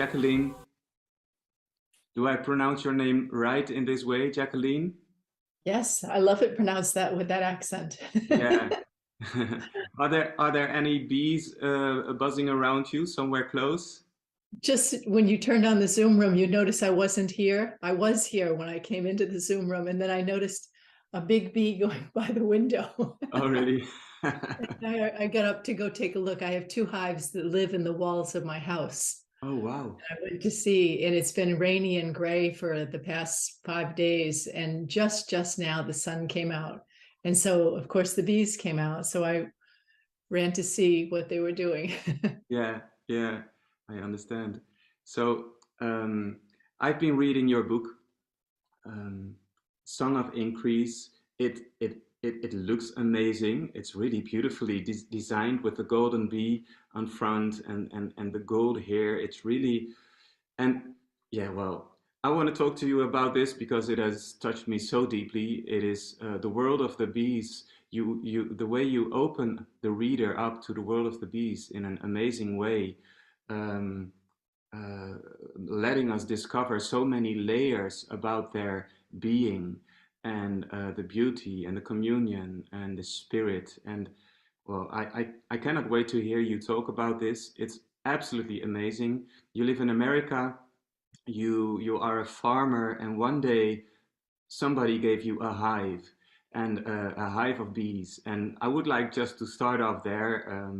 Jacqueline. Do I pronounce your name right in this way, Jacqueline? Yes, I love it pronounced that with that accent. Yeah. Are there any bees buzzing around you somewhere close? Just when you turned on the Zoom room, you notice I wasn't here. I was here when I came into the Zoom room, and then I noticed a big bee going by the window. Oh, really? I got up to go take a look. I have two hives that live in the walls of my house. Oh, wow. I went to see, and it's been rainy and gray for the past 5 days, and just now the sun came out. And so, of course, the bees came out. So I ran to see what they were doing. Yeah, yeah, I understand. So, I've been reading your book, um, Song of Increase. It looks amazing. It's really beautifully designed with the golden bee on front and the gold hair. It's really, and yeah, well, I want to talk to you about this because it has touched me so deeply. It is the world of the bees. The way you open the reader up to the world of the bees in an amazing way, um, uh, letting us discover so many layers about their being and the beauty and the communion and the spirit. And well, I cannot wait to hear you talk about this. It's absolutely amazing. You live in America, you are a farmer, and one day somebody gave you a hive and a hive of bees. And I would like just to start off there.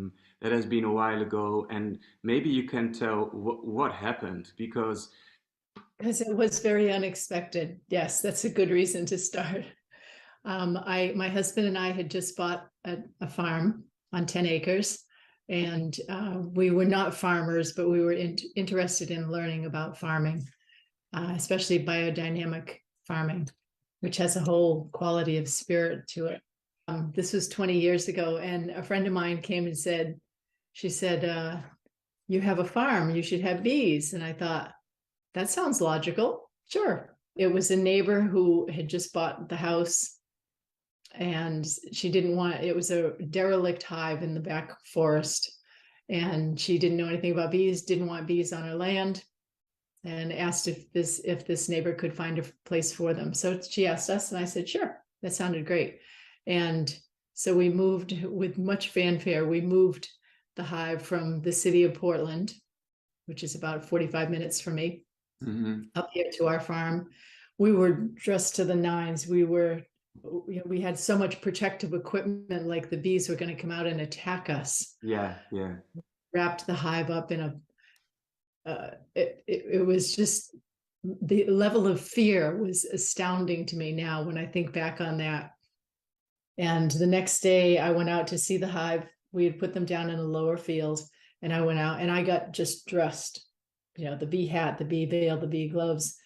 That has been a while ago, and maybe you can tell what happened because Because it was very unexpected. Yes, that's a good reason to start. My husband and I had just bought a farm on 10 acres, and we were not farmers, but we were interested in learning about farming, especially biodynamic farming, which has a whole quality of spirit to it. This was 20 years ago, and a friend of mine came and she said, you have a farm, you should have bees. And I thought, that sounds logical. Sure. It was a neighbor who had just bought the house, and she didn't want, it was a derelict hive in the back forest, and she didn't know anything about bees, didn't want bees on her land, and asked if this neighbor could find a place for them. So she asked us, and I said, sure, that sounded great. And so we moved with much fanfare. We moved the hive from the city of Portland, which is about 45 minutes from me, up here to our farm. We were dressed to the nines. We had so much protective equipment, like the bees were going to come out and attack us. yeah, yeah, Wrapped the hive up in it was just, the level of fear was astounding to me now when I think back on that. And the next day I went out to see the hive. We had put them down in the lower fields, and I went out and I got just dressed, the bee hat, the bee veil, the bee gloves,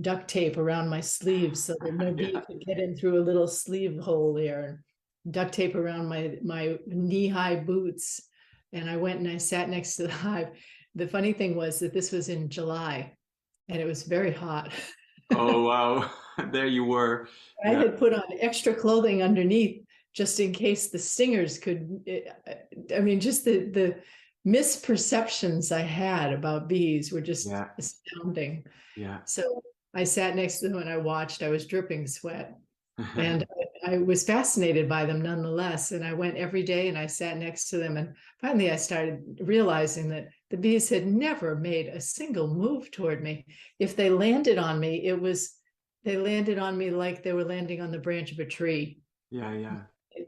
duct tape around my sleeves so that no bee yeah, could get in through a little sleeve hole there, and duct tape around my knee-high boots. And I went and I sat next to the hive. The funny thing was that this was in July, and it was very hot. Oh, wow. There you were. I Yeah, had put on extra clothing underneath just in case the stingers could, I mean, just the misperceptions I had about bees were just yeah, astounding. yeah. So I sat next to them and I watched. I was dripping sweat, and I was fascinated by them nonetheless. And I went every day and I sat next to them. And finally, I started realizing that the bees had never made a single move toward me. If they landed on me, they landed on me like they were landing on the branch of a tree. Yeah, yeah.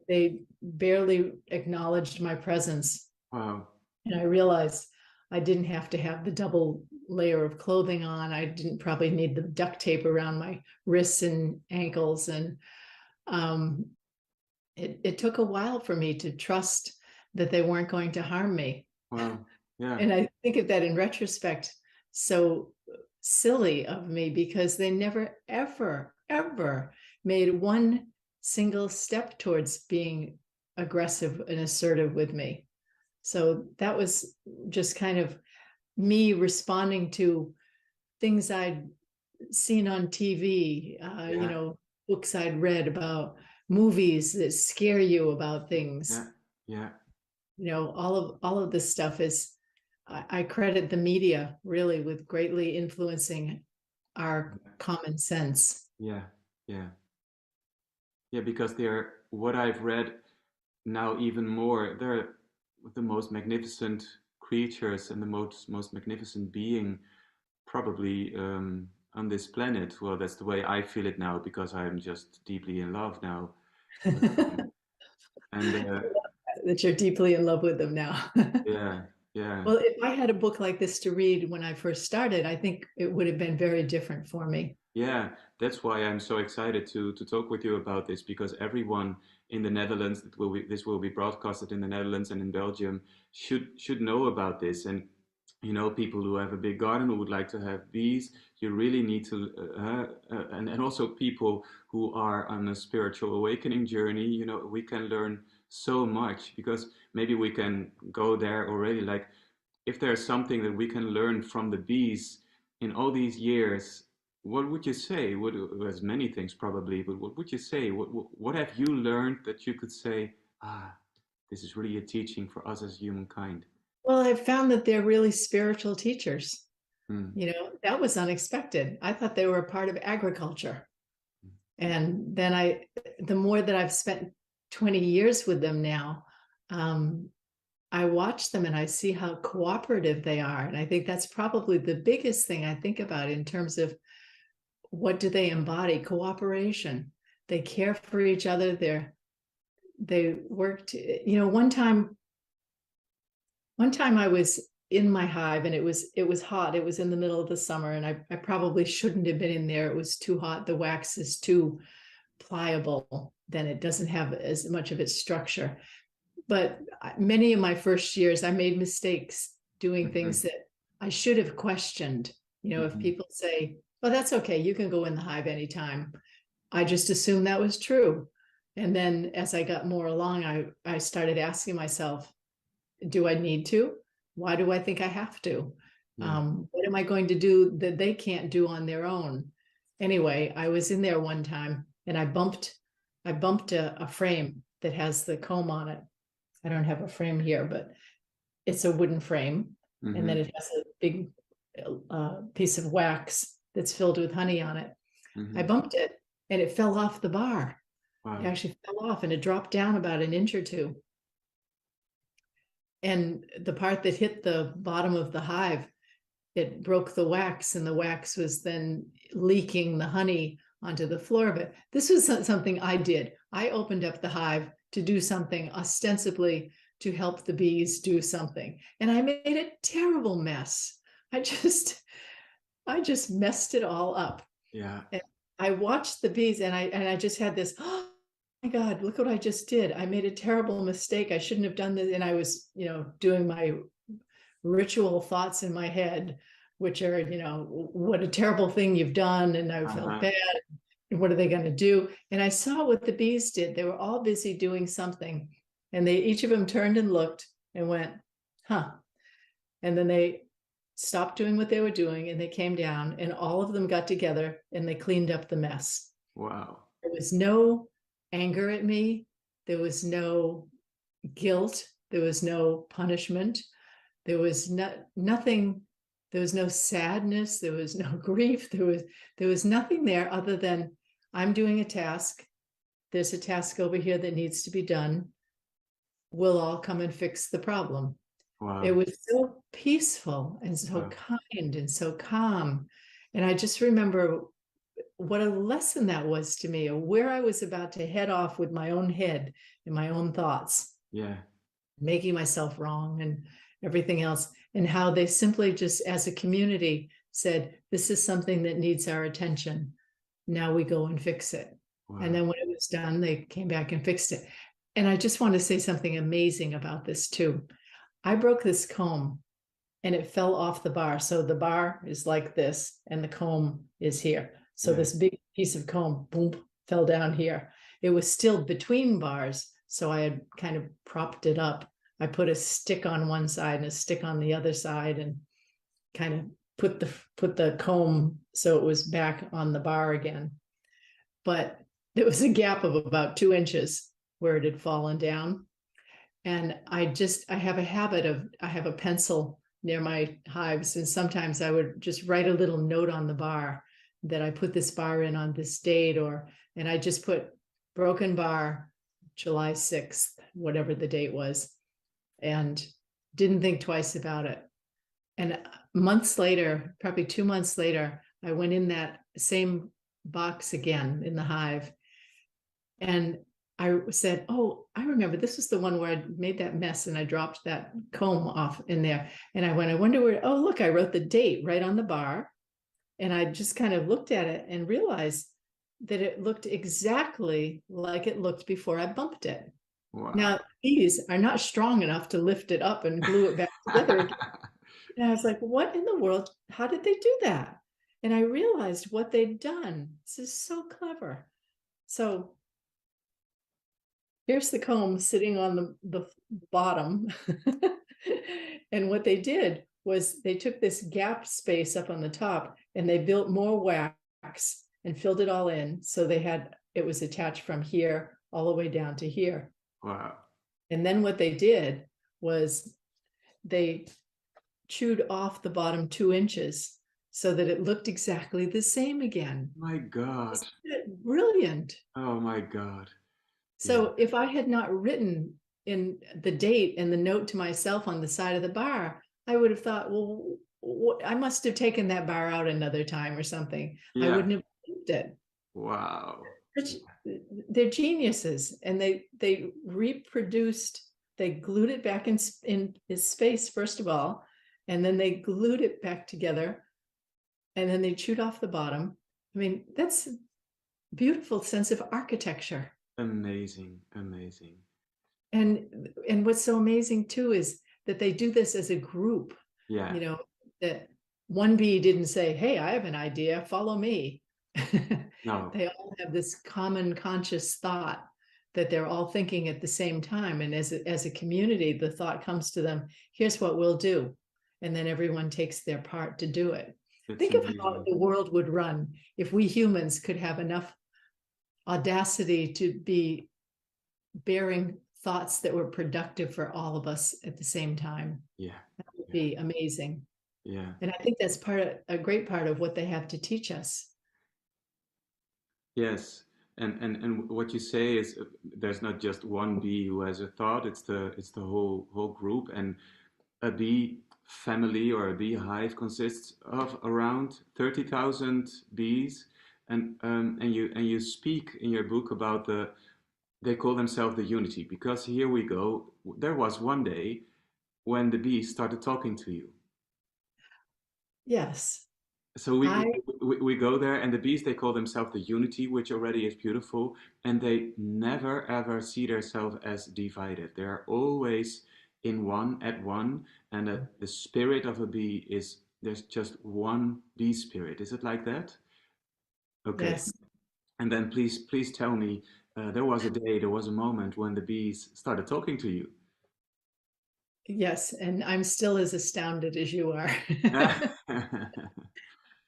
They barely acknowledged my presence. Wow. And I realized I didn't have to have the double layer of clothing on. I didn't probably need the duct tape around my wrists and ankles. And um, it took a while for me to trust that they weren't going to harm me. Wow. Yeah. And I think of that in retrospect, so silly of me, because they never, ever, ever made one single step towards being aggressive and assertive with me. So that was just kind of me responding to things I'd seen on TV, Yeah. books I'd read about, movies that scare you about things. Yeah. Yeah. All of this stuff is, I credit the media really with greatly influencing our common sense. Yeah, yeah, yeah. Because they're what I've read now even more. They're the most magnificent creatures and the most magnificent being probably on this planet. Well, that's the way I feel it now because I'm just deeply in love now. And That you're deeply in love with them now. yeah, yeah. Well, if I had a book like this to read when I first started, I think it would have been very different for me. Yeah, that's why I'm so excited to talk with you about this because everyone in the Netherlands this will be broadcasted in the Netherlands and in Belgium should know about this. And you know, people who have a big garden who would like to have bees, you really need to and also people who are on a spiritual awakening journey. You know, we can learn so much because maybe we can go there already. Like if there's something that we can learn from the bees in all these years, what would you say? What, there's many things probably, but what would you say? What have you learned that you could say, ah, this is really a teaching for us as humankind? Well, I've found that they're really spiritual teachers. Hmm. You know, that was unexpected. I thought they were a part of agriculture. And then the more that I've spent 20 years with them now, I watch them and I see how cooperative they are. And I think that's probably the biggest thing I think about in terms of what do they embody? Cooperation. They care for each other. They worked, you know, one time I was in my hive and it was hot. It was in the middle of the summer and I probably shouldn't have been in there. It was too hot. The wax is too pliable. Then it doesn't have as much of its structure. But many of my first years, I made mistakes doing things that I should have questioned. You know, if people say, "Oh, that's okay, you can go in the hive anytime," I just assumed that was true. And then as I got more along, I started asking myself, do I need to? Why do I think I have to? Yeah. What am I going to do that they can't do on their own? Anyway, I was in there one time and I bumped a frame that has the comb on it. I don't have a frame here, but it's a wooden frame. And then it has a big piece of wax that's filled with honey on it. I bumped it and it fell off the bar. Wow. It actually fell off and it dropped down about an inch or two. And the part that hit the bottom of the hive, it broke the wax and the wax was then leaking the honey onto the floor of it. This was something I did. I opened up the hive to do something ostensibly to help the bees do something. And I made a terrible mess. I just messed it all up. Yeah. And I watched the bees and I just had this, oh my God, look what I just did. I made a terrible mistake. I shouldn't have done this. And I was, you know, doing my ritual thoughts in my head, which are, you know, what a terrible thing you've done. And I felt bad. What are they going to do? And I saw what the bees did. They were all busy doing something. And each of them turned and looked and went, huh. And then they stopped doing what they were doing and they came down and all of them got together and they cleaned up the mess. Wow. There was no anger at me. There was no guilt. There was no punishment. There was nothing. There was no sadness. There was no grief. There was nothing there other than I'm doing a task. There's a task over here that needs to be done. We'll all come and fix the problem. Wow. It was so peaceful and so kind and so calm. And I just remember what a lesson that was to me, or where I was about to head off with my own head and my own thoughts. Yeah. Making myself wrong and everything else. And how they simply just, as a community, said, this is something that needs our attention. Now we go and fix it. Wow. And then when it was done, they came back and fixed it. And I just want to say something amazing about this too. I broke this comb and it fell off the bar. So the bar is like this and the comb is here. So this big piece of comb, boom, fell down here. It was still between bars. So I had kind of propped it up. I put a stick on one side and a stick on the other side and kind of put the comb so it was back on the bar again. But there was a gap of about 2 inches where it had fallen down. And I have a habit of, I have a pencil near my hives, and sometimes I would just write a little note on the bar that I put this bar in on this date, and I just put broken bar, July 6th, whatever the date was, and didn't think twice about it. And months later, probably 2 months later, I went in that same box again in the hive, and I said, oh, I remember this was the one where I made that mess and I dropped that comb off in there. And I went, I wonder where, oh, look, I wrote the date right on the bar. And I just kind of looked at it and realized that it looked exactly like it looked before I bumped it. Wow. Now, these are not strong enough to lift it up and glue it back together again. And I was like, what in the world? How did they do that? And I realized what they'd done. This is so clever. So here's the comb sitting on the bottom. And what they did was they took this gap space up on the top and they built more wax and filled it all in. So it was attached from here all the way down to here. Wow. And then what they did was they chewed off the bottom 2 inches so that it looked exactly the same again. My God. Isn't it brilliant? Oh my God. So if I had not written in the date and the note to myself on the side of the bar, I would have thought, well, I must have taken that bar out another time or something. I wouldn't have believed it. Wow. They're geniuses, and they reproduced. They glued it back in space first of all, and then they glued it back together, and then they chewed off the bottom. I mean, that's a beautiful sense of architecture. Amazing, amazing. And what's so amazing too is that they do this as a group. Yeah. You know, that one bee didn't say, hey, I have an idea, follow me. No. They all have this common conscious thought that they're all thinking at the same time. And as a community, the thought comes to them, here's what we'll do. And then everyone takes their part to do it. Think of how the world would run if we humans could have enough audacity to be bearing thoughts that were productive for all of us at the same time. Yeah. That would be amazing. Yeah. And I think that's a great part of what they have to teach us. Yes. And what you say is there's not just one bee who has a thought, it's the whole group. And a bee family or a beehive consists of around 30,000 bees. And you speak in your book about they call themselves the unity, because here we go. There was one day when the bees started talking to you. Yes. So we go there, and the bees, they call themselves the unity, which already is beautiful, and they never ever see themselves as divided. They are always in one, at one, and the spirit of a bee is, there's just one bee spirit. Is it like that? Okay. Yes. And then please tell me, there was a moment when the bees started talking to you. Yes, and I'm still as astounded as you are.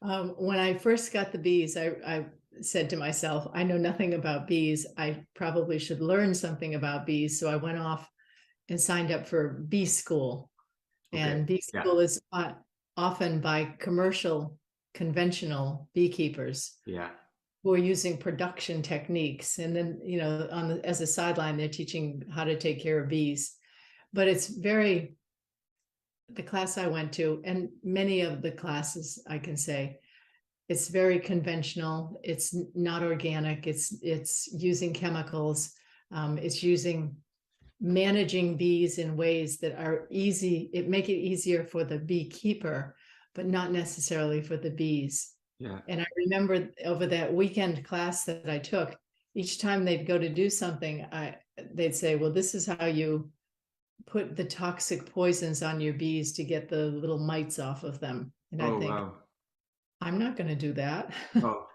When I first got the bees, I said to myself, I know nothing about bees. I probably should learn something about bees. So I went off and signed up for bee school. Okay. And bee school is often by commercial, conventional beekeepers. Yeah. Who are using production techniques. And then, you know, as a sideline, they're teaching how to take care of bees. But it's the class I went to, and many of the classes, I can say, it's very conventional. It's not organic. It's using chemicals. It's managing bees in ways that are easy. It make it easier for the beekeeper, but not necessarily for the bees. Yeah. And I remember over that weekend class that I took, each time they'd go to do something, they'd say, well, this is how you put the toxic poisons on your bees to get the little mites off of them. And I think, wow. I'm not going to do that. Oh.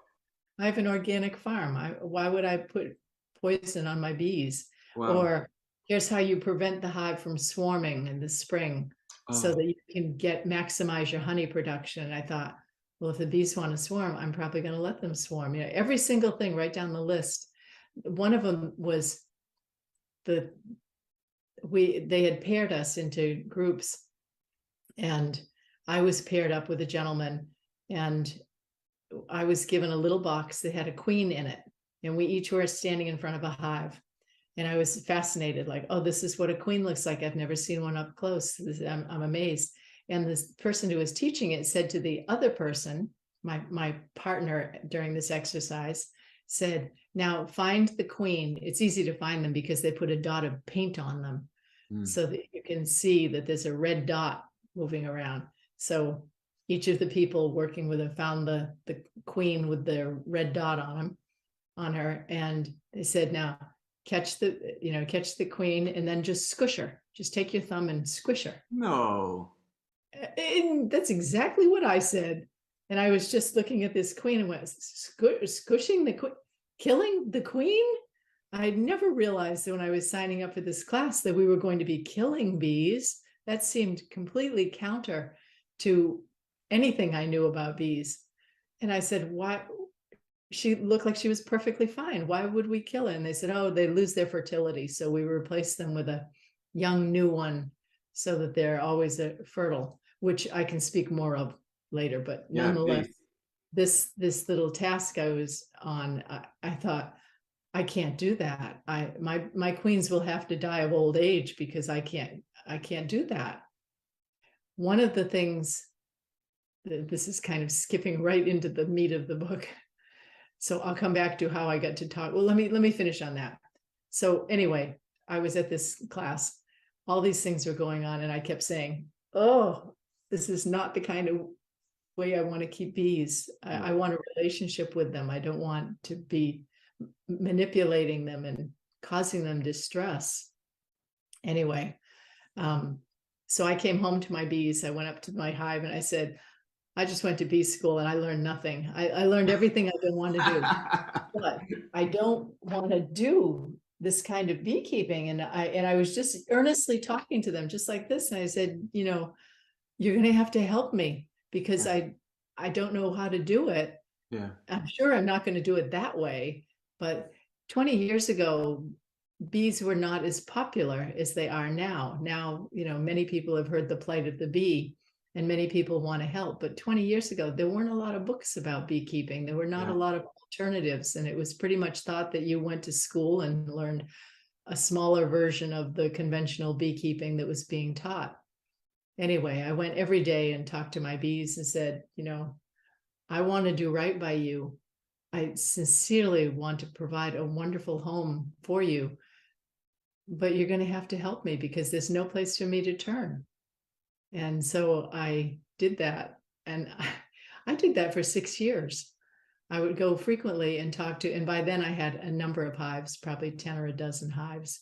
I have an organic farm. Why would I put poison on my bees? Wow. Or here's how you prevent the hive from swarming in the spring so that you can maximize your honey production. And I thought, well, if the bees want to swarm, I'm probably going to let them swarm. You know, every single thing right down the list. One of them was they had paired us into groups, And I was paired up with a gentleman, and I was given a little box that had a queen in it. And we each were standing in front of a hive. And I was fascinated, like, oh, this is what a queen looks like. I've never seen one up close. I'm amazed. And this person who was teaching it said to the other person, my partner during this exercise, said, now find the queen. It's easy to find them because they put a dot of paint on them so that you can see that there's a red dot moving around. So each of the people working with her found the queen with the red dot on her. And they said, now catch the queen and then just squish her. Just take your thumb and squish her. No. And that's exactly what I said. And I was just looking at this queen and went, squishing the queen, killing the queen? I never realized that when I was signing up for this class that we were going to be killing bees. That seemed completely counter to anything I knew about bees. And I said, why? She looked like she was perfectly fine. Why would we kill her? And they said, oh, they lose their fertility. So we replace them with a young new one so that they're always fertile, which I can speak more of later. But nonetheless, this little task I was on, I thought, I can't do that. My queens will have to die of old age because I can't do that. One of the things, this is kind of skipping right into the meat of the book. So I'll come back to how I got to talk. Well, let me finish on that. So anyway, I was at this class. All these things were going on, and I kept saying, oh, this is not the kind of way I want to keep bees. I want a relationship with them. I don't want to be manipulating them and causing them distress. Anyway, so I came home to my bees. I went up to my hive and I said, I just went to bee school and I learned nothing. I learned everything I've been wanting to do, but I don't want to do this kind of beekeeping. And I was just earnestly talking to them just like this. And I said, you're going to have to help me because I don't know how to do it. Yeah. I'm sure I'm not going to do it that way. But 20 years ago, bees were not as popular as they are now. Now, many people have heard the plight of the bee and many people want to help. But 20 years ago, there weren't a lot of books about beekeeping. There were not a lot of alternatives. And it was pretty much thought that you went to school and learned a smaller version of the conventional beekeeping that was being taught. Anyway, I went every day and talked to my bees and said, I want to do right by you. I sincerely want to provide a wonderful home for you, but you're going to have to help me because there's no place for me to turn. And so I did that. And I did that for 6 years. I would go frequently and talk to, and by then I had a number of hives, probably 10 or a dozen hives.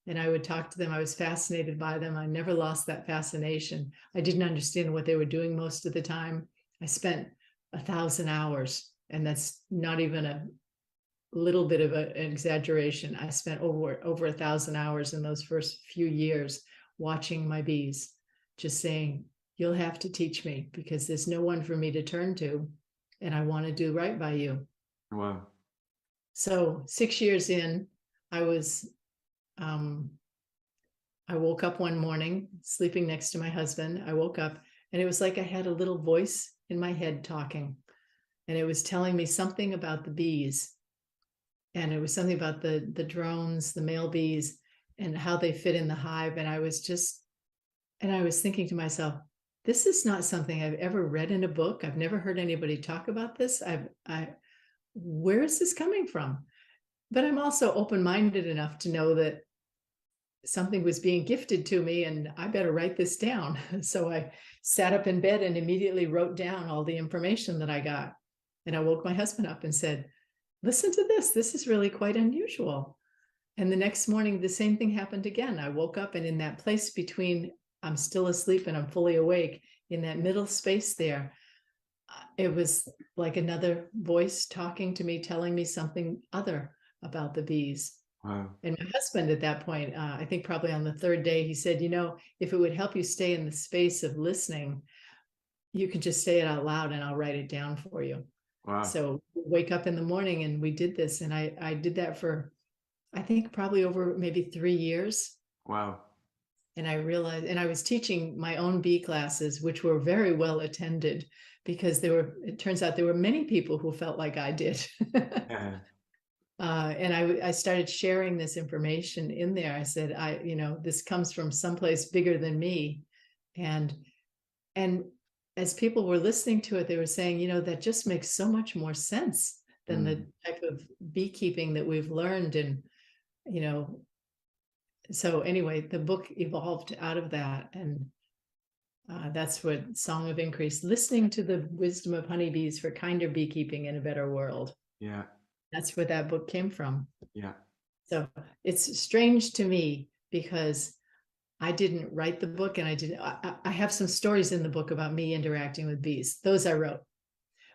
And I would talk to them. I was fascinated by them. I never lost that fascination. I didn't understand what they were doing most of the time. I spent 1,000 hours, and that's not even a little bit of an exaggeration. I spent over 1,000 hours in those first few years watching my bees, just saying, you'll have to teach me because there's no one for me to turn to, and I want to do right by you. Wow. So 6 years in, I woke up one morning sleeping next to my husband. I woke up and it was like I had a little voice in my head talking, and it was telling me something about the bees. And it was something about the drones, the male bees, and how they fit in the hive. And I was thinking to myself, this is not something I've ever read in a book. I've never heard anybody talk about this. Where is this coming from? But I'm also open-minded enough to know that something was being gifted to me and I better write this down. So I sat up in bed and immediately wrote down all the information that I got. And I woke my husband up and said, listen to this. This is really quite unusual. And the next morning, the same thing happened again. I woke up, and in that place between I'm still asleep and I'm fully awake, in that middle space there, it was like another voice talking to me, telling me something other about the bees. Wow. And my husband at that point, I think probably on the third day, he said, if it would help you stay in the space of listening, you could just say it out loud and I'll write it down for you. Wow. So we wake up in the morning and we did this. And I did that for, I think, probably over maybe 3 years. Wow. And I realized, and I was teaching my own bee classes, which were very well attended, because it turns out there were many people who felt like I did. Yeah. And I started sharing this information in there. I said, this comes from someplace bigger than me. And as people were listening to it, they were saying, that just makes so much more sense than the type of beekeeping that we've learned. And, so anyway, the book evolved out of that. And that's what Song of Increase, listening to the wisdom of honeybees for kinder beekeeping in a better world. Yeah. That's where that book came from. Yeah. So it's strange to me because I didn't write the book, and I have some stories in the book about me interacting with bees. Those I wrote.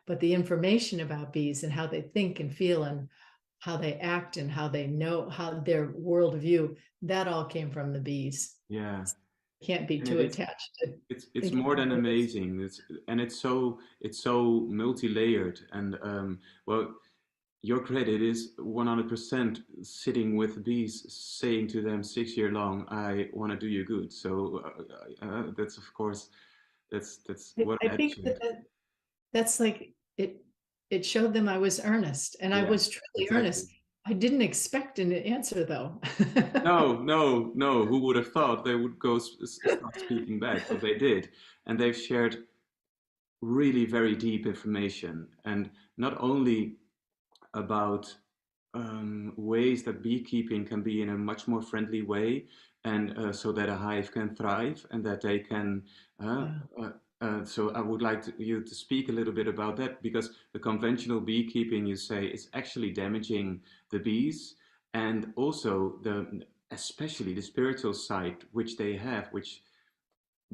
But the information about bees and how they think and feel and how they act and how they know, how their worldview, that all came from the bees. Yeah. Can't be too attached to It's more than amazing. It's so multi-layered. And well, your credit is 100% sitting with bees, saying to them 6 year long, I want to do you good. So that's, of course, that's what I think that's like it showed them I was earnest, and I was truly earnest. I didn't expect an answer, though. No. Who would have thought they would go start speaking back? But they did. And they've shared really very deep information. And not only about ways that beekeeping can be in a much more friendly way, and so that a hive can thrive and that they can. So I would like you to speak a little bit about that, because the conventional beekeeping, you say, is actually damaging the bees, and also especially the spiritual side which they have, which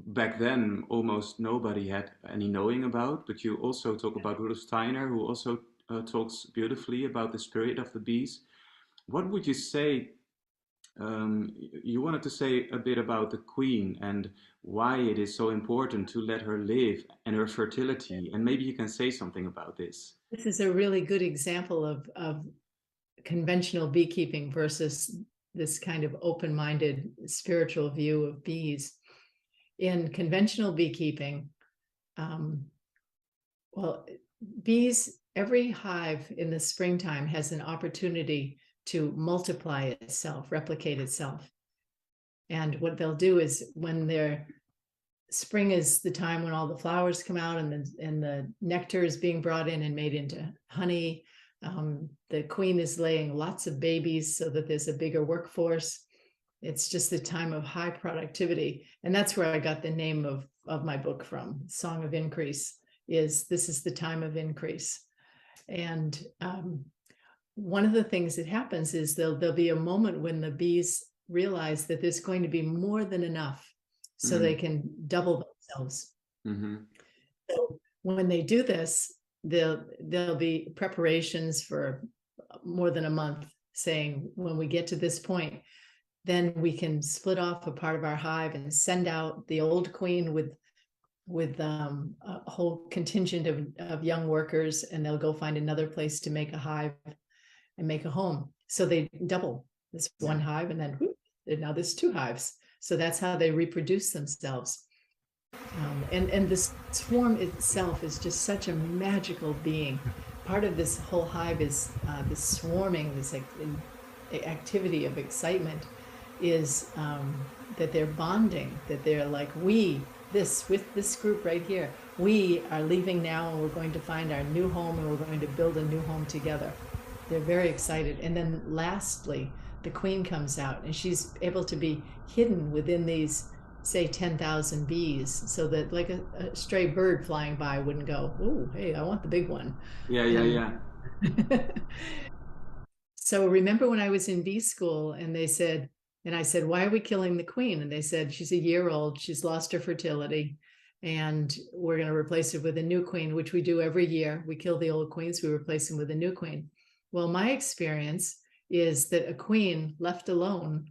back then almost nobody had any knowing about. But you also talk about Rudolf Steiner, who also talks beautifully about the spirit of the bees. What would you say? You wanted to say a bit about the queen and why it is so important to let her live and her fertility, and maybe you can say something about this. This is a really good example of conventional beekeeping versus this kind of open-minded spiritual view of bees. In conventional beekeeping, bees, every hive in the springtime has an opportunity to multiply itself, replicate itself. And what they'll do is, when spring is the time when all the flowers come out and the nectar is being brought in and made into honey, the queen is laying lots of babies so that there's a bigger workforce. It's just the time of high productivity. And that's where I got the name of my book from. Song of Increase this is the time of increase. And one of the things that happens is there'll be a moment when the bees realize that there's going to be more than enough, so they can double themselves. So when they do this, there'll be preparations for more than a month, saying, when we get to this point, then we can split off a part of our hive and send out the old queen with a whole contingent of young workers, and they'll go find another place to make a hive and make a home. So they double this one hive, and then now there's two hives. So that's how they reproduce themselves. And this swarm itself is just such a magical being. Part of this whole hive is this swarming, this activity of excitement, is that they're bonding, that they're like, with this group right here, we are leaving now and we're going to find our new home and we're going to build a new home together. They're very excited. And then lastly, the queen comes out, and she's able to be hidden within these, say, 10,000 bees, so that like a stray bird flying by wouldn't go, oh, hey, I want the big one. Yeah. So remember when I was in bee school and I said, why are we killing the queen? And they said, she's a year old, she's lost her fertility, and we're going to replace her with a new queen, which we do every year. We kill the old queens, we replace them with a new queen. Well, my experience is that a queen left alone,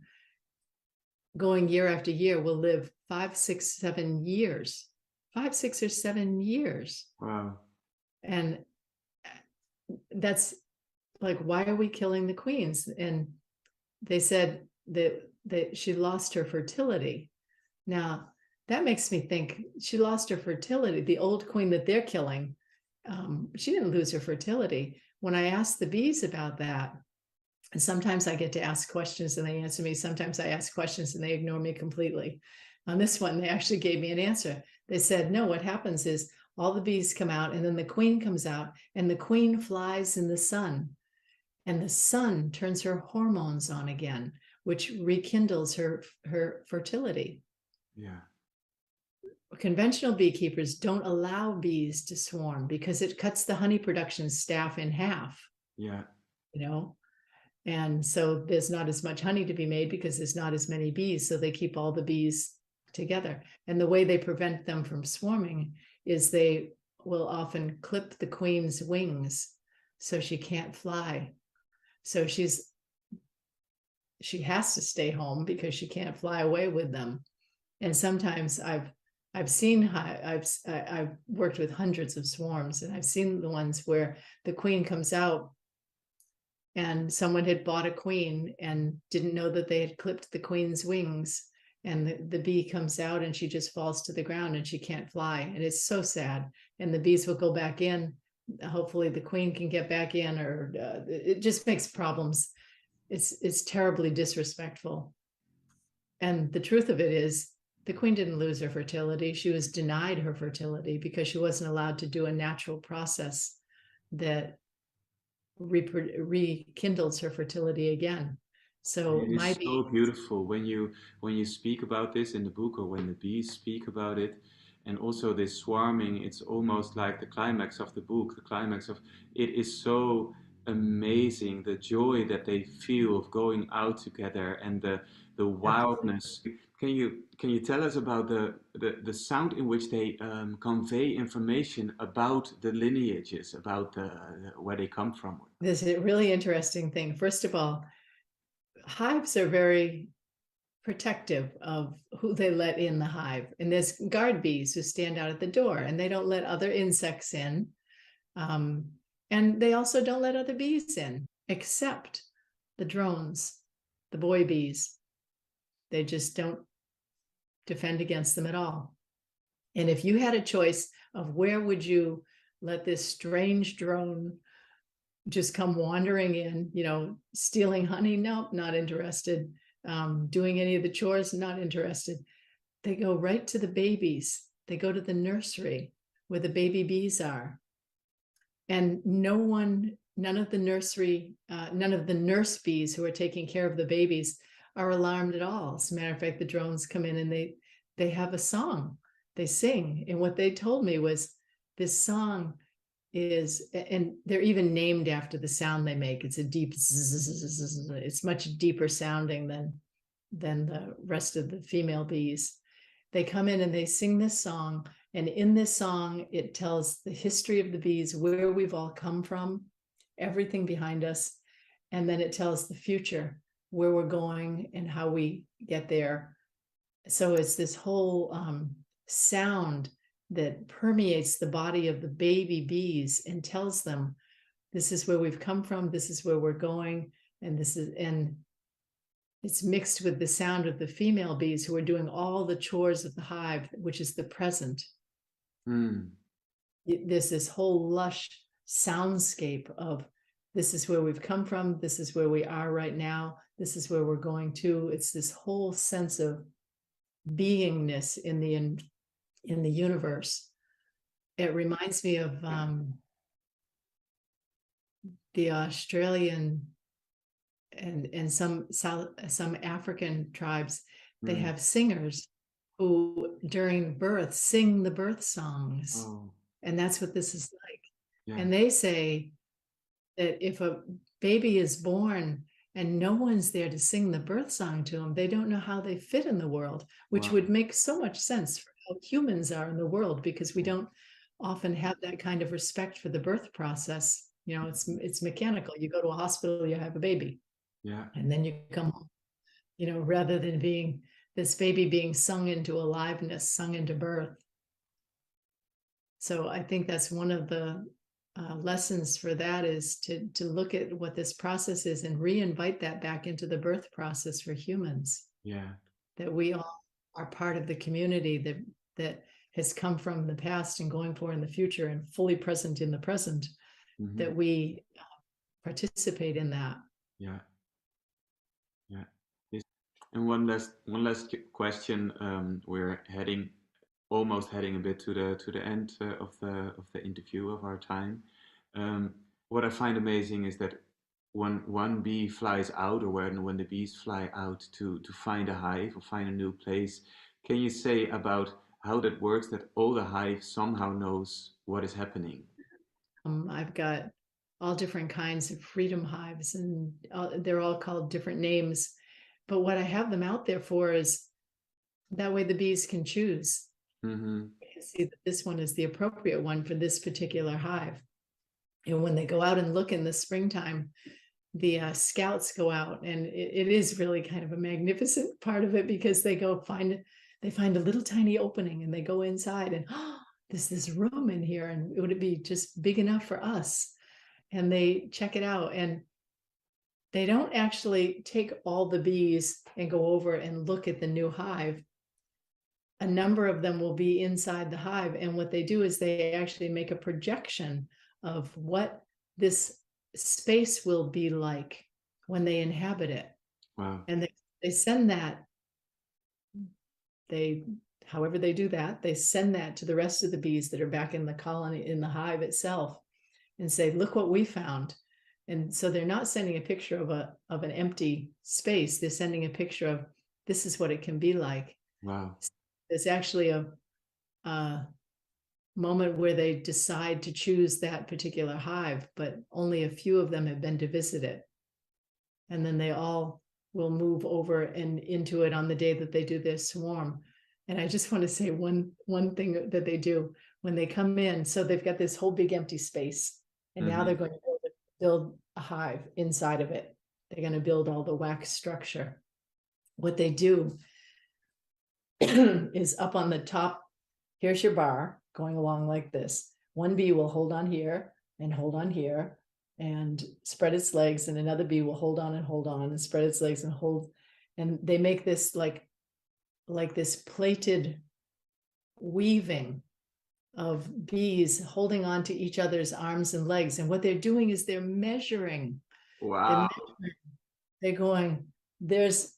going year after year, will live 5, 6, 7 years. 5, 6, or 7 years. Wow. And that's like, why are we killing the queens? And they said that she lost her fertility. Now, that makes me think she lost her fertility. The old queen that they're killing, she didn't lose her fertility. When I asked the bees about that, and sometimes I get to ask questions and they answer me. Sometimes I ask questions and they ignore me completely. On this one, they actually gave me an answer. They said, no, what happens is all the bees come out and then the queen comes out and the queen flies in the sun. And the sun turns her hormones on again, which rekindles her fertility. Yeah. Conventional beekeepers don't allow bees to swarm because it cuts the honey production staff in half. Yeah. You know, and so there's not as much honey to be made because there's not as many bees. So they keep all the bees together. And the way they prevent them from swarming is they will often clip the queen's wings so she can't fly. So she has to stay home because she can't fly away with them. And sometimes I've worked with hundreds of swarms, and I've seen the ones where the queen comes out and someone had bought a queen and didn't know that they had clipped the queen's wings, and the bee comes out and she just falls to the ground and she can't fly, and it's so sad. And the bees will go back in. Hopefully the queen can get back in, or it just makes problems. It's terribly disrespectful. And the truth of it is, the queen didn't lose her fertility. She was denied her fertility because she wasn't allowed to do a natural process that rekindles her fertility again. So it is so beautiful when you speak about this in the book, or when the bees speak about it. And also this swarming, it's almost like the climax of the book. The climax of it is so amazing, the joy that they feel of going out together, and the wildness. Can you tell us about the sound in which they convey information about the lineages, about where they come from? This is a really interesting thing. First of all, hives are very protective of who they let in the hive. And there's guard bees who stand out at the door and they don't let other insects in. And they also don't let other bees in, except the drones, the boy bees. They just don't defend against them at all. And if you had a choice of where would you let this strange drone just come wandering in, stealing honey? Nope, not interested. Doing any of the chores? Not interested. They go right to the babies. They go to the nursery where the baby bees are. And none of the nurse bees who are taking care of the babies are alarmed at all. As a matter of fact, the drones come in and they have a song. They sing. And what they told me was, this song is, and they're even named after the sound they make. It's a deep zzz, it's much deeper sounding than the rest of the female bees. They come in and they sing this song, and in this song it tells the history of the bees, where we've all come from, everything behind us, and then it tells the future, where we're going and how we get there. So it's this whole sound that permeates the body of the baby bees and tells them, this is where we've come from, this is where we're going, and it's mixed with the sound of the female bees who are doing all the chores of the hive, which is the present. There's this whole lush soundscape of, this is where we've come from, this is where we are right now, this is where we're going to. It's this whole sense of beingness in the universe. It reminds me of the Australian and some African tribes. They have singers who during birth sing the birth songs. And that's what this is like. Yeah. And they say that if a baby is born and no one's there to sing the birth song to them, they don't know how they fit in the world, which would make so much sense for how humans are in the world, because we don't often have that kind of respect for the birth process. It's mechanical. You go to a hospital, you have a baby, and then you come home, rather than being this baby being sung into aliveness, sung into birth. So I think that's one of the lessons for that, is to look at what this process is and re-invite that back into the birth process for humans. Yeah. That we all are part of the community that has come from the past and going for in the future and fully present in the present, that we participate in that. Yeah. Yeah. And one last question. We're almost heading a bit to the end of the interview of our time. What I find amazing is that when one bee flies out, or when the bees fly out to find a hive or find a new place, can you say about how that works? That all the hive somehow knows what is happening. I've got all different kinds of freedom hives, and they're all called different names. But what I have them out there for is that way the bees can choose. See that this one is the appropriate one for this particular hive. And when they go out and look in the springtime, the scouts go out, and it is really kind of a magnificent part of it, because they find a little tiny opening, and they go inside, and there's this room in here, and would it be just big enough for us? And they check it out, and they don't actually take all the bees and go over and look at the new hive. A number of them will be inside the hive, and what they do is they actually make a projection of what this space will be like when they inhabit it. Wow. And they send that, however they do that, they send that to the rest of the bees that are back in the colony, in the hive itself, and say, look what we found. And so they're not sending a picture of an empty space. They're sending a picture of, this is what it can be like. Wow. There's actually a moment where they decide to choose that particular hive, but only a few of them have been to visit it. And then they all will move over and into it on the day that they do their swarm. And I just want to say one thing that they do when they come in. So they've got this whole big empty space, and now they're going to build a hive inside of it. They're going to build all the wax structure. What they do is up on the top, here's your bar going along like this. One bee will hold on here and hold on here and spread its legs, and another bee will hold on and spread its legs and hold. And they make this like this plated weaving of bees holding on to each other's arms and legs. And what they're doing is they're measuring. Wow. They're going, there's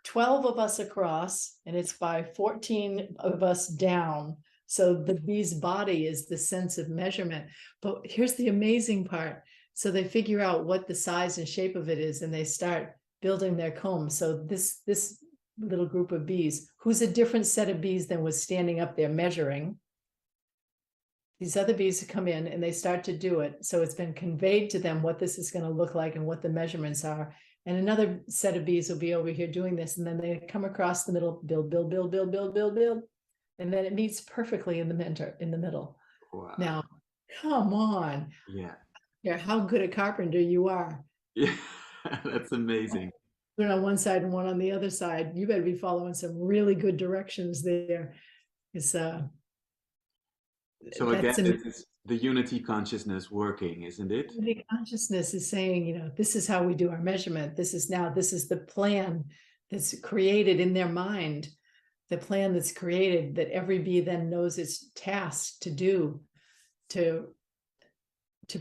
12 of us across, and it's by 14 of us down. So the bee's body is the sense of measurement. But here's the amazing part. So they figure out what the size and shape of it is, and they start building their comb. So this little group of bees, who's a different set of bees than was standing up there measuring, these other bees come in and they start to do it. So it's been conveyed to them what this is going to look like and what the measurements are. And another set of bees will be over here doing this. And then they come across the middle, build. And then it meets perfectly in the middle. Wow. Now, come on. Yeah. How good a carpenter you are. Yeah, that's amazing. One on one side and one on the other side. You better be following some really good directions there. So again, it's the unity consciousness working, isn't it? Unity consciousness is saying, this is how we do our measurement. This is the plan that's created in their mind, the plan that's created that every bee then knows its task to do to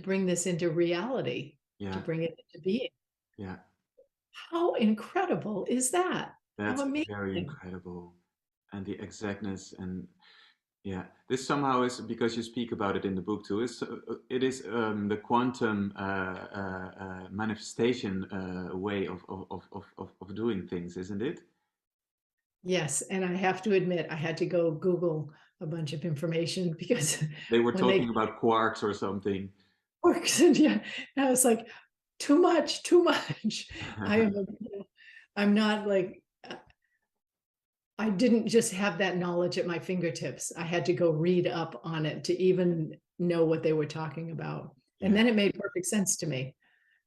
bring this into reality, to bring it into being. Yeah. How incredible is that? That's very incredible. And the exactness, and yeah, this somehow is, because you speak about it in the book too, it is the quantum manifestation way of doing things, isn't it? Yes, and I have to admit, I had to go Google a bunch of information because they were talking about quarks or something. Quarks, and yeah, and I was like, too much. I'm not like, I didn't just have that knowledge at my fingertips. I had to go read up on it to even know what they were talking about. And then it made perfect sense to me.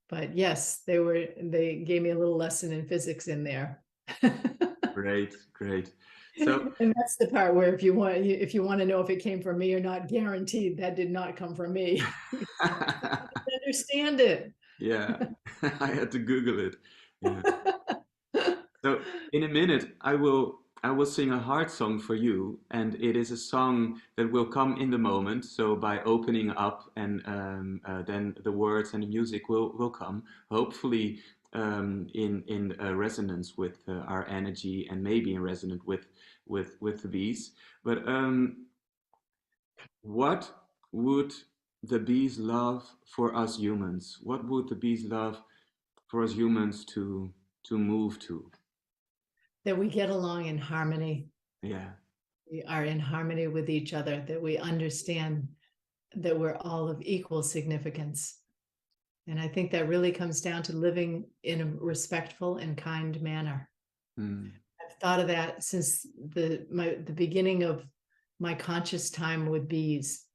But yes, they gave me a little lesson in physics in there. Great. So, and that's the part where if you want to know if it came from me or not, guaranteed that did not come from me. I understand it. Yeah, I had to Google it. Yeah. So in a minute, I will I will sing a heart song for you, and it is a song that will come in the moment. So by opening up, and then the words and the music will come, hopefully in resonance with our energy, and maybe in resonance with the bees. But what would the bees love for us humans? What would the bees love for us humans to move to? That we get along in harmony. Yeah. We are in harmony with each other, that we understand that we're all of equal significance. And I think that really comes down to living in a respectful and kind manner. I've thought of that since the beginning of my conscious time with bees.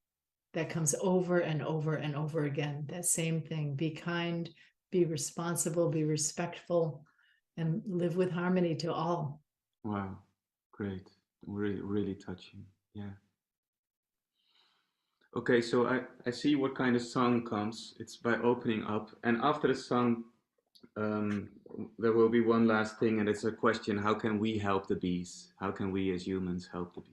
That comes over and over and over again. That same thing. Be kind, be responsible, be respectful, and live with harmony to all. Wow, great. Really, really touching. Yeah. Okay, so I see what kind of song comes. It's by opening up. And after the song, there will be one last thing, and it's a question: how can we help the bees? How can we as humans help the bees?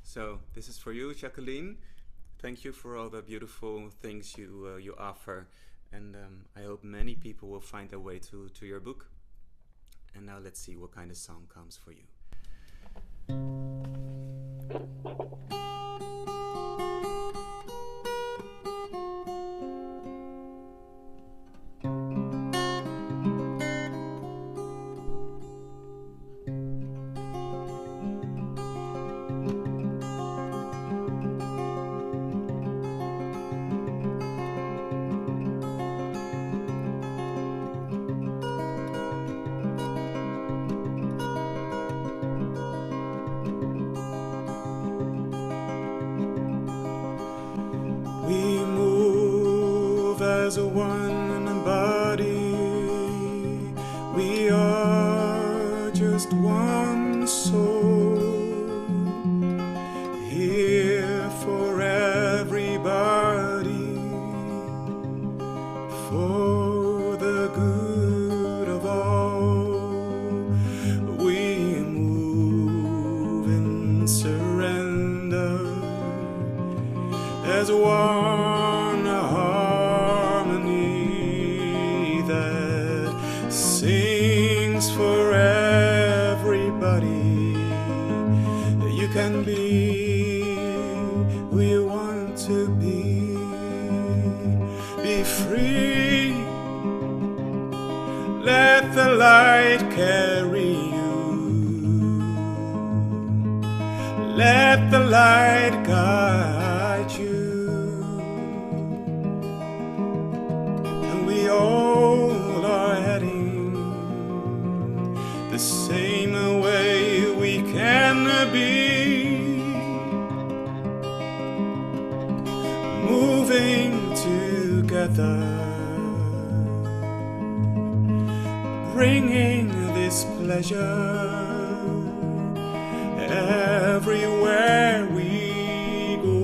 So this is for you, Jacqueline. Thank you for all the beautiful things you offer, and I hope many people will find their way to your book. And now let's see what kind of song comes for you. As a one body, we are just one soul, here for everybody, for the good of all. We move in surrender as one. Sings for everybody. You can be who you want to be. Be free. Let the light carry you. Let the light guide you. And we all are heading the same way we can be, moving together, bringing this pleasure everywhere we go.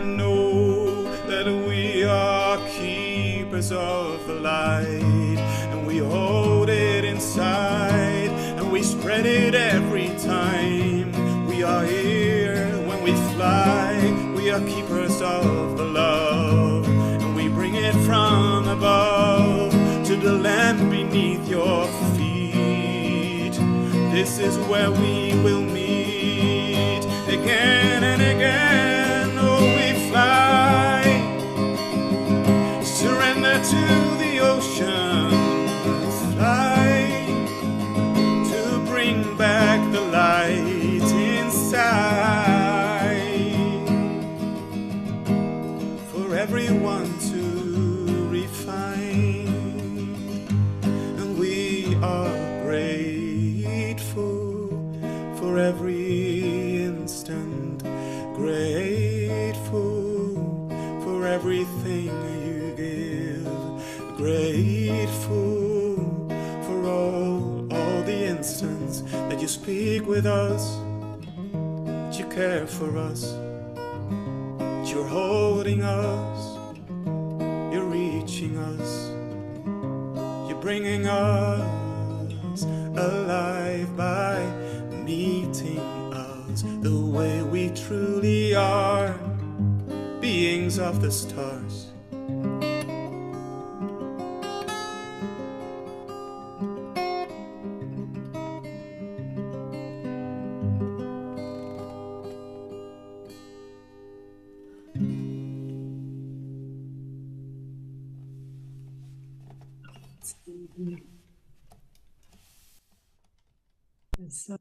Know that we are keepers of the light, and we hold it inside, and we spread it every time. We are here when we fly. We are keepers of the love, and we bring it from above to the land beneath your feet. This is where we will meet again and again. Oh, we fly, surrender to the ocean, fly to bring back the light inside, for everyone to refine. And we are grateful for every instant, grateful for everything you give, grateful for all the instants that you speak with us, that you care for us, that you're holding us, you're reaching bringing us, you're bringing us alive by meeting us the way we truly are, beings of the stars. So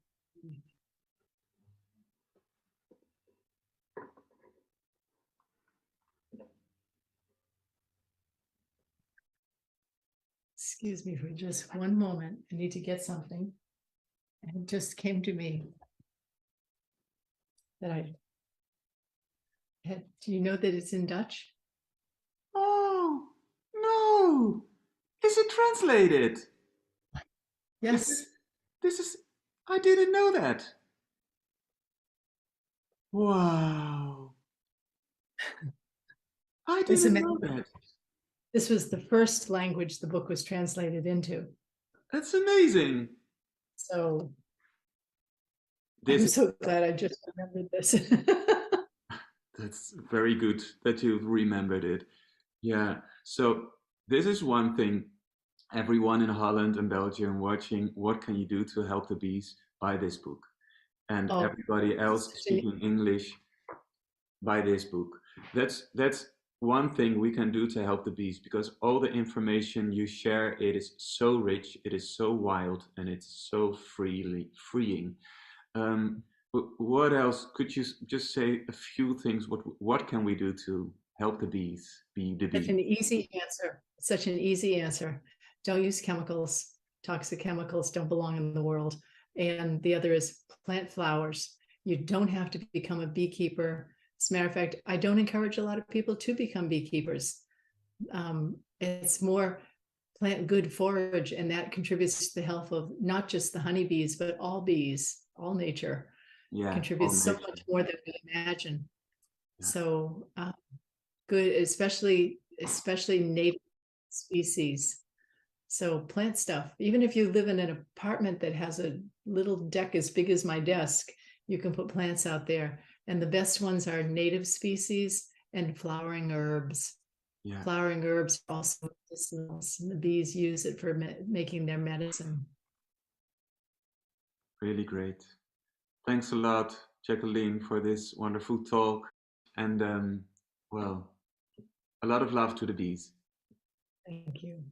excuse me for just one moment. I need to get something. And it just came to me that I had. Do you know that it's in Dutch? Oh, no! Is it translated? Yes. This is, I didn't know that. Wow. I As a didn't matter know of fact, that. this was the first language the book was translated into. That's amazing. So This I'm is, so glad I just remembered this. that's very good that you remembered it. Yeah. So this is one thing. Everyone in Holland and Belgium watching, what can you do to help the bees? Buy this book. And Oh, everybody else speaking English, buy this book. That's one thing we can do to help the bees, because all the information you share, it is so rich, it is so wild, and it's so freeing. Um, what else? Could you just say a few things? What can we do to help the bees be the Such bee? an easy answer. Such an easy answer. Don't use chemicals. Toxic chemicals don't belong in the world. And the other is plant flowers. You don't have to become a beekeeper. As a matter of fact, I don't encourage a lot of people to become beekeepers. It's more plant good forage, and that contributes to the health of not just the honeybees, but all bees, all nature. Yeah, Contributes so much more than we imagine. Yeah. So good, especially native species. So plant stuff. Even if you live in an apartment that has a little deck as big as my desk, you can put plants out there. And the best ones are native species and flowering herbs. Yeah. Flowering herbs are also medicinals, and the bees use it for making their medicine. Really great. Thanks a lot, Jacqueline, for this wonderful talk. And well, a lot of love to the bees. Thank you.